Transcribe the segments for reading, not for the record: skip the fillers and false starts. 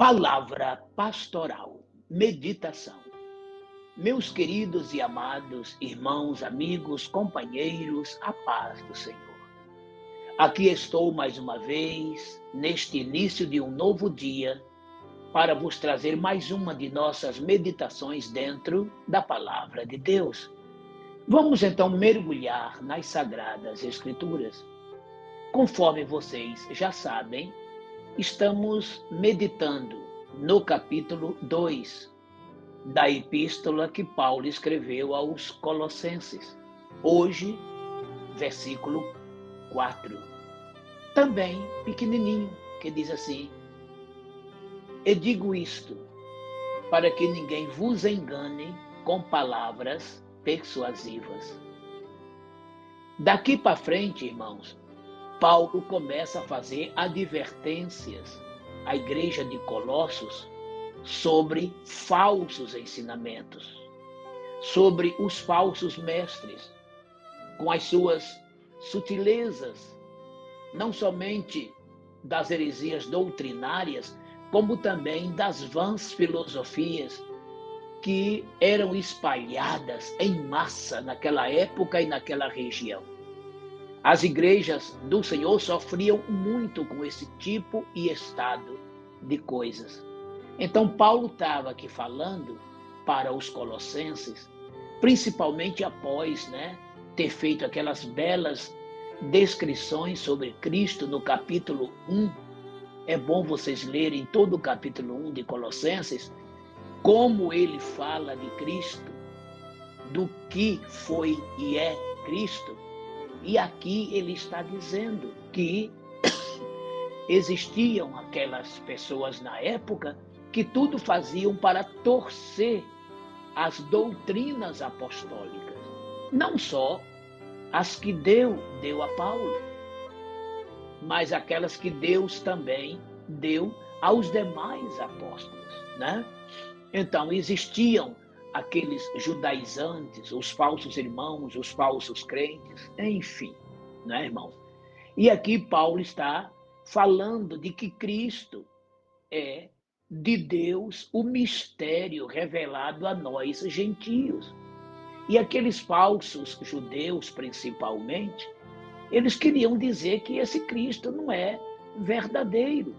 Palavra pastoral, meditação. Meus queridos e amados irmãos, amigos, companheiros, a paz do Senhor. Aqui estou mais uma vez, neste início de um novo dia, para vos trazer mais uma de nossas meditações dentro da Palavra de Deus. Vamos então mergulhar nas Sagradas Escrituras. Conforme vocês já sabem, estamos meditando no capítulo 2 da epístola que Paulo escreveu aos Colossenses. Hoje, versículo 4. Também pequenininho, que diz assim: E digo isto, para que ninguém vos engane com palavras persuasivas. Daqui para frente, irmãos, Paulo começa a fazer advertências à igreja de Colossos sobre falsos ensinamentos, sobre os falsos mestres, com as suas sutilezas, não somente das heresias doutrinárias, como também das vãs filosofias que eram espalhadas em massa naquela época e naquela região. As igrejas do Senhor sofriam muito com esse tipo e estado de coisas. Então, Paulo estava aqui falando para os colossenses, principalmente após ter feito aquelas belas descrições sobre Cristo no capítulo 1. É bom vocês lerem todo o capítulo 1 de Colossenses, como ele fala de Cristo, do que foi e é Cristo. E aqui ele está dizendo que existiam aquelas pessoas na época que tudo faziam para torcer as doutrinas apostólicas. Não só as que Deus deu a Paulo, mas aquelas que Deus também deu aos demais apóstolos, né? Então existiam aqueles judaizantes, os falsos irmãos, os falsos crentes, enfim, né, irmãos? E aqui Paulo está falando de que Cristo é de Deus o mistério revelado a nós gentios. E aqueles falsos judeus, principalmente, eles queriam dizer que esse Cristo não é verdadeiro,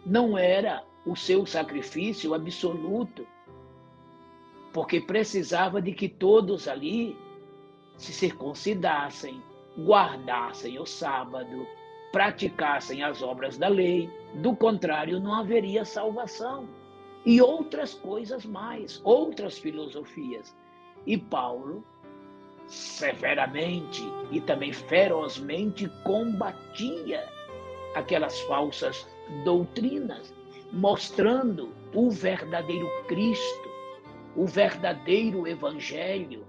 não era o seu sacrifício absoluto, porque precisava de que todos ali se circuncidassem, guardassem o sábado, praticassem as obras da lei, do contrário não haveria salvação. E outras coisas mais, outras filosofias. E Paulo severamente e também ferozmente combatia aquelas falsas doutrinas, mostrando o verdadeiro Cristo, o verdadeiro evangelho,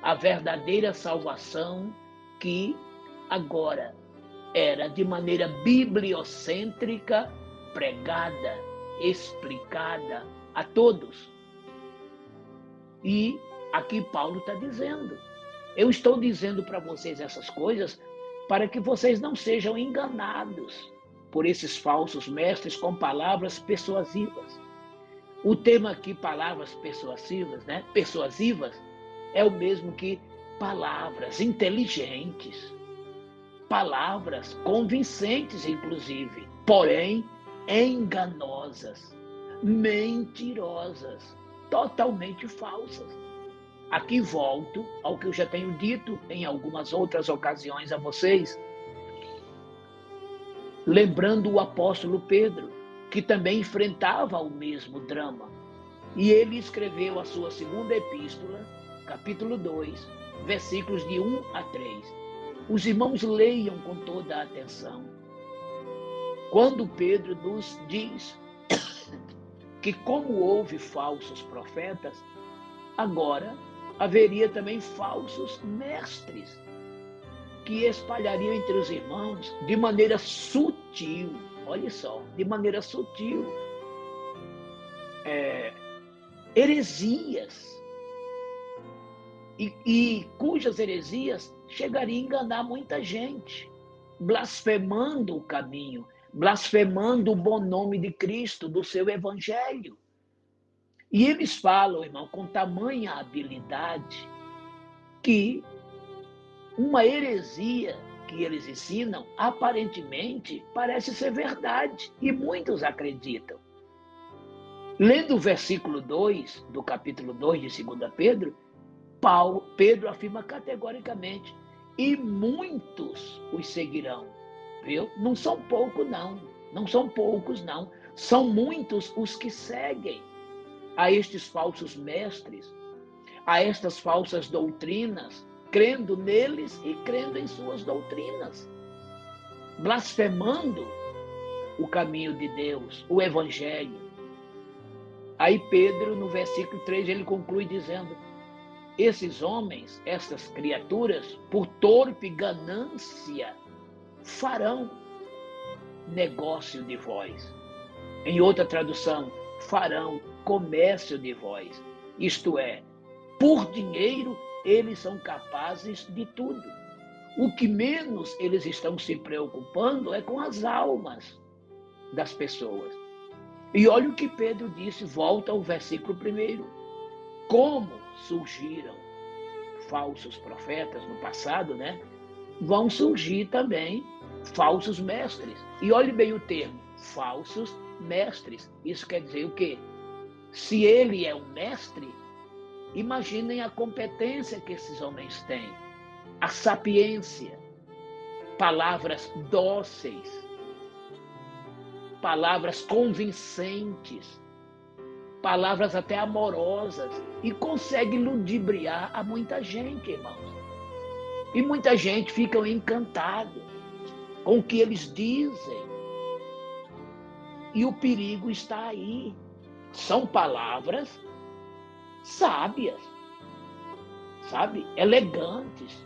a verdadeira salvação que agora era de maneira bibliocêntrica, pregada, explicada a todos. E aqui Paulo está dizendo, eu estou dizendo para vocês essas coisas para que vocês não sejam enganados por esses falsos mestres com palavras persuasivas. O tema aqui, palavras persuasivas, persuasivas, é o mesmo que palavras inteligentes, palavras convincentes, inclusive, porém enganosas, mentirosas, totalmente falsas. Aqui volto ao que eu já tenho dito em algumas outras ocasiões a vocês, lembrando o apóstolo Pedro, que também enfrentava o mesmo drama. E ele escreveu a sua segunda epístola, capítulo 2, versículos de 1 a 3. Os irmãos leiam com toda a atenção. Quando Pedro nos diz que como houve falsos profetas, agora haveria também falsos mestres que espalhariam entre os irmãos de maneira sutil, olha só, de maneira sutil, heresias, e cujas heresias chegariam a enganar muita gente, blasfemando o caminho, blasfemando o bom nome de Cristo, do seu evangelho. E eles falam, irmão, com tamanha habilidade, que uma heresia que eles ensinam, aparentemente, parece ser verdade, e muitos acreditam. Lendo o versículo 2 do capítulo 2 de 2 Pedro, Pedro afirma categoricamente, e muitos os seguirão. Viu? Não são poucos, não. Não são poucos, não. São muitos os que seguem a estes falsos mestres, a estas falsas doutrinas, crendo neles e crendo em suas doutrinas, blasfemando o caminho de Deus, o evangelho. Aí Pedro, no versículo 3, ele conclui dizendo, esses homens, essas criaturas, por torpe ganância, farão negócio de vós. Em outra tradução, farão comércio de vós. Isto é, por dinheiro, eles são capazes de tudo. O que menos eles estão se preocupando é com as almas das pessoas. E olha o que Pedro disse, volta ao versículo 1. Como surgiram falsos profetas no passado, né? Vão surgir também falsos mestres. E olhe bem o termo, falsos mestres. Isso quer dizer o quê? Se ele é um mestre, imaginem a competência que esses homens têm, a sapiência, palavras dóceis, palavras convincentes, palavras até amorosas, e consegue ludibriar a muita gente, irmãos. E muita gente fica encantada com o que eles dizem. E o perigo está aí. São palavras sábias, sabe? Elegantes,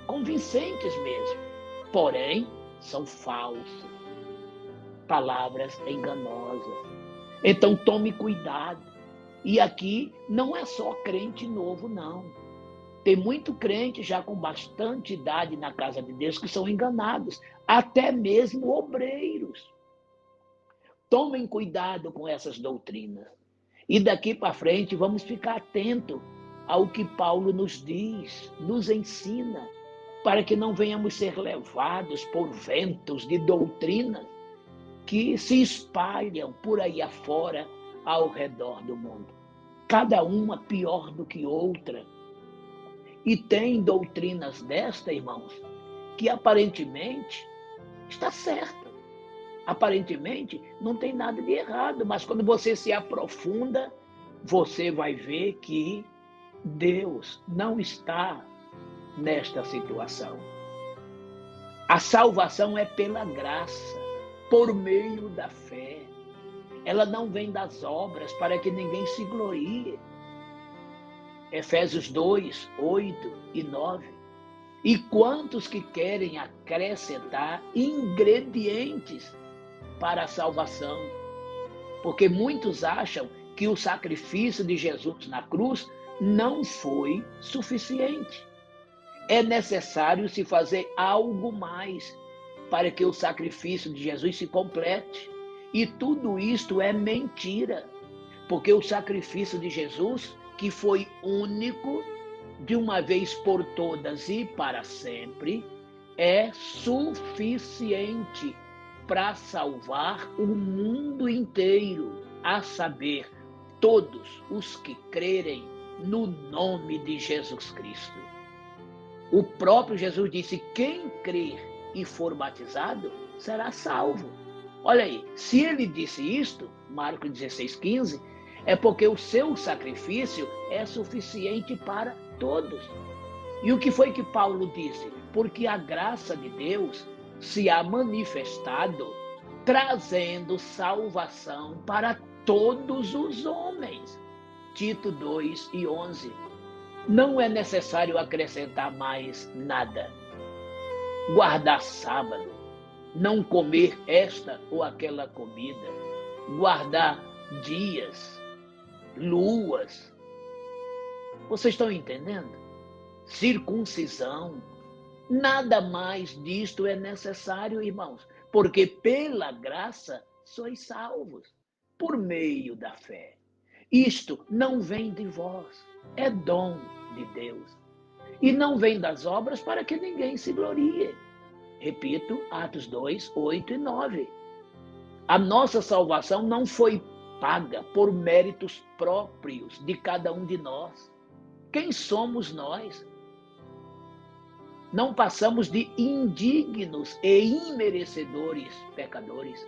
convincentes mesmo. Porém, são falsas. Palavras enganosas. Então tome cuidado. E aqui não é só crente novo, não. Tem muito crente já com bastante idade na casa de Deus que são enganados, até mesmo obreiros. Tomem cuidado com essas doutrinas. E daqui para frente vamos ficar atentos ao que Paulo nos diz, nos ensina, para que não venhamos ser levados por ventos de doutrinas que se espalham por aí afora ao redor do mundo. Cada uma pior do que outra. E tem doutrinas desta, irmãos, que aparentemente está certa. Aparentemente não tem nada de errado, mas quando você se aprofunda, você vai ver que Deus não está nesta situação. A salvação é pela graça, por meio da fé. Ela não vem das obras para que ninguém se glorie. Efésios 2, 8 e 9. E quantos que querem acrescentar ingredientes para a salvação? Porque muitos acham que o sacrifício de Jesus na cruz não foi suficiente. É necessário se fazer algo mais para que o sacrifício de Jesus se complete. E tudo isto é mentira, porque o sacrifício de Jesus, que foi único, de uma vez por todas e para sempre, é suficiente para salvar o mundo inteiro, a saber, todos os que crerem no nome de Jesus Cristo. O próprio Jesus disse, quem crer e for batizado, será salvo. Olha aí, se ele disse isto, Marcos 16:15, é porque o seu sacrifício é suficiente para todos. E o que foi que Paulo disse? Porque a graça de Deus se há manifestado, trazendo salvação para todos os homens. Tito 2:11. Não é necessário acrescentar mais nada. Guardar sábado, não comer esta ou aquela comida, guardar dias, luas. Vocês estão entendendo? Circuncisão. Nada mais disto é necessário, irmãos, porque pela graça sois salvos, por meio da fé. Isto não vem de vós, é dom de Deus. E não vem das obras para que ninguém se glorie. Repito, Atos 2, 8 e 9. A nossa salvação não foi paga por méritos próprios de cada um de nós. Quem somos nós? Não passamos de indignos e imerecedores pecadores.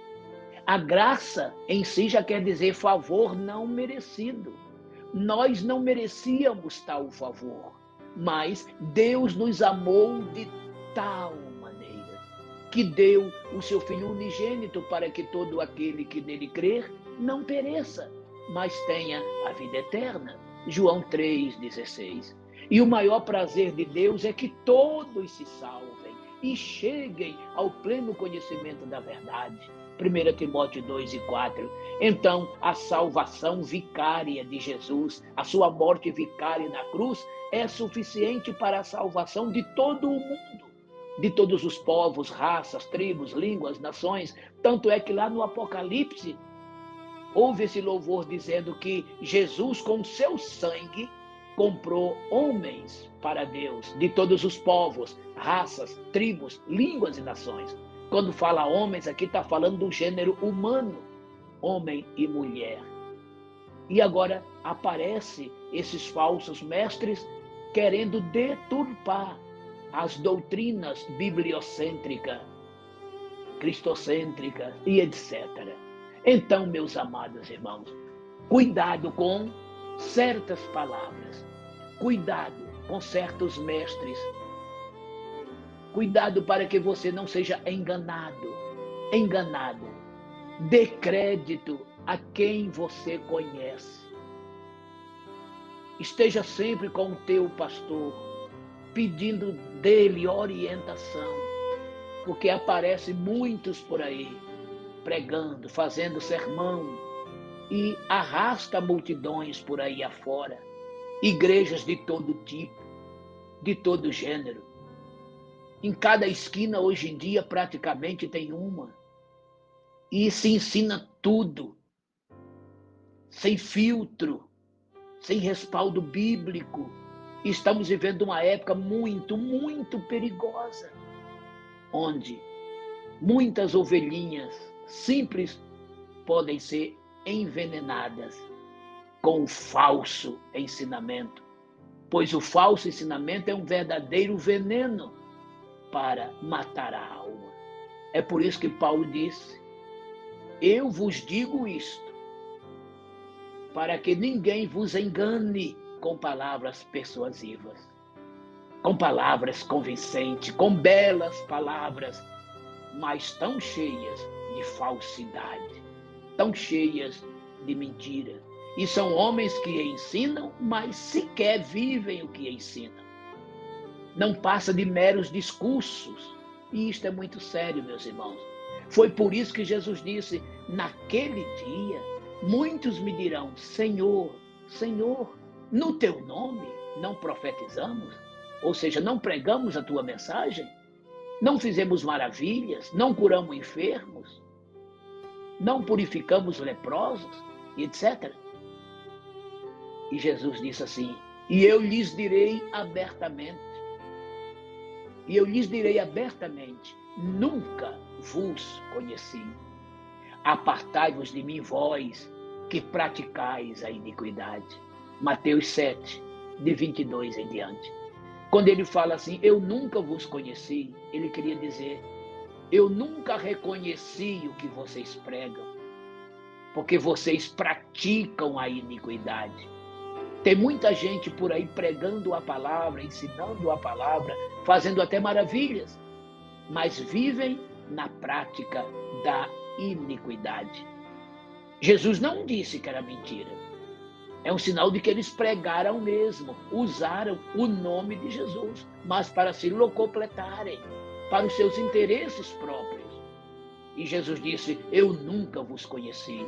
A graça em si já quer dizer favor não merecido. Nós não merecíamos tal favor, mas Deus nos amou de tal maneira que deu o seu Filho unigênito para que todo aquele que nele crer não pereça, mas tenha a vida eterna. João 3,16. E o maior prazer de Deus é que todos se salvem e cheguem ao pleno conhecimento da verdade. 1 Timóteo 2 e 4. Então, a salvação vicária de Jesus, a sua morte vicária na cruz, é suficiente para a salvação de todo o mundo, de todos os povos, raças, tribos, línguas, nações. Tanto é que lá no Apocalipse, houve esse louvor dizendo que Jesus, com seu sangue, comprou homens para Deus, de todos os povos, raças, tribos, línguas e nações. Quando fala homens, aqui está falando do gênero humano, homem e mulher. E agora aparecem esses falsos mestres querendo deturpar as doutrinas bibliocêntricas, cristocêntricas e etc. Então, meus amados irmãos, cuidado com certas palavras, cuidado com certos mestres, cuidado para que você não seja enganado. Dê crédito a quem você conhece. Esteja sempre com o teu pastor, pedindo dele orientação, porque aparecem muitos por aí, pregando, fazendo sermão, e arrasta multidões por aí afora, igrejas de todo tipo, de todo gênero. Em cada esquina, hoje em dia, praticamente tem uma. E se ensina tudo, sem filtro, sem respaldo bíblico. Estamos vivendo uma época muito, muito perigosa, onde muitas ovelhinhas simples podem ser envenenadas com o falso ensinamento, pois o falso ensinamento é um verdadeiro veneno para matar a alma. É por isso que Paulo disse: eu vos digo isto, para que ninguém vos engane com palavras persuasivas, com palavras convincentes, com belas palavras, mas tão cheias de falsidade, tão cheias de mentira. E são homens que ensinam, mas sequer vivem o que ensinam. Não passa de meros discursos. E isto é muito sério, meus irmãos. Foi por isso que Jesus disse: naquele dia, muitos me dirão: Senhor, Senhor, no teu nome não profetizamos? Ou seja, não pregamos a tua mensagem? Não fizemos maravilhas? Não curamos enfermos? Não purificamos leprosos? E etc. E Jesus disse assim: e eu lhes direi abertamente, nunca vos conheci. Apartai-vos de mim, vós que praticais a iniquidade. Mateus 7, de 22 em diante. Quando ele fala assim, eu nunca vos conheci, ele queria dizer, eu nunca reconheci o que vocês pregam, porque vocês praticam a iniquidade. Tem muita gente por aí pregando a palavra, ensinando a palavra, fazendo até maravilhas, mas vivem na prática da iniquidade. Jesus não disse que era mentira. É um sinal de que eles pregaram mesmo, usaram o nome de Jesus, mas para se locupletarem, para os seus interesses próprios. E Jesus disse, eu nunca vos conheci.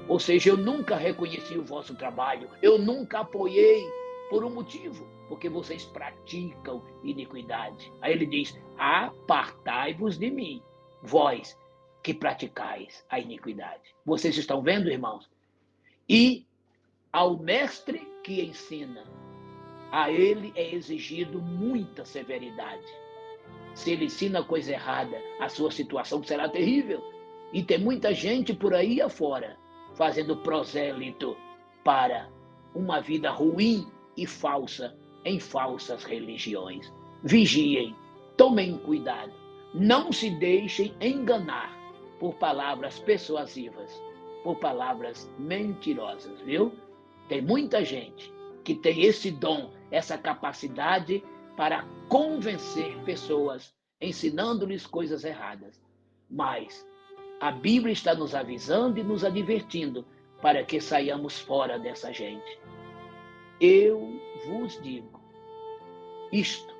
Ou seja, eu nunca reconheci o vosso trabalho, eu nunca apoiei por um motivo, porque vocês praticam iniquidade. Aí ele diz, apartai-vos de mim. vós que praticais a iniquidade. Vocês estão vendo, irmãos? E ao mestre que ensina, a ele é exigido muita severidade. Se ele ensina coisa errada, a sua situação será terrível. E tem muita gente por aí afora fazendo prosélito para uma vida ruim e falsa em falsas religiões. Vigiem, tomem cuidado, não se deixem enganar por palavras persuasivas, por palavras mentirosas, viu? Tem muita gente que tem esse dom, essa capacidade para convencer pessoas, ensinando-lhes coisas erradas. Mas a Bíblia está nos avisando e nos advertindo para que saiamos fora dessa gente. Eu vos digo isto,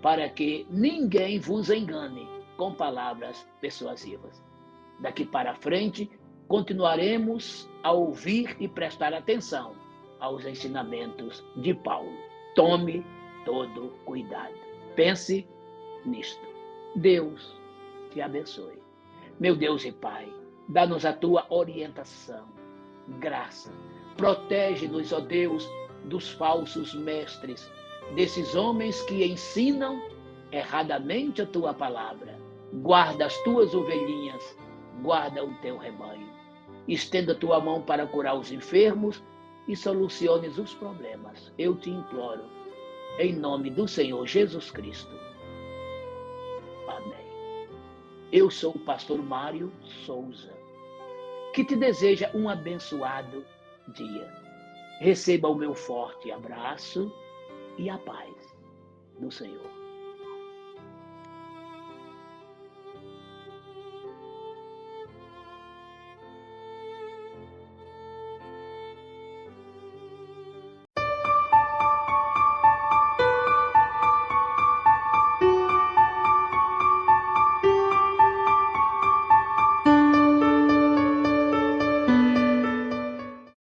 para que ninguém vos engane com palavras persuasivas. Daqui para frente, continuaremos a ouvir e prestar atenção aos ensinamentos de Paulo. Tome todo cuidado. Pense nisto. Deus te abençoe. Meu Deus e Pai, dá-nos a tua orientação, graça. Protege-nos, ó Deus, dos falsos mestres, desses homens que ensinam erradamente a tua palavra. Guarda as tuas ovelhinhas, guarda o teu rebanho. Estenda a tua mão para curar os enfermos e soluciones os problemas. Eu te imploro, em nome do Senhor Jesus Cristo. Amém. Eu sou o pastor Mário Souza, que te deseja um abençoado dia. Receba o meu forte abraço e a paz do Senhor.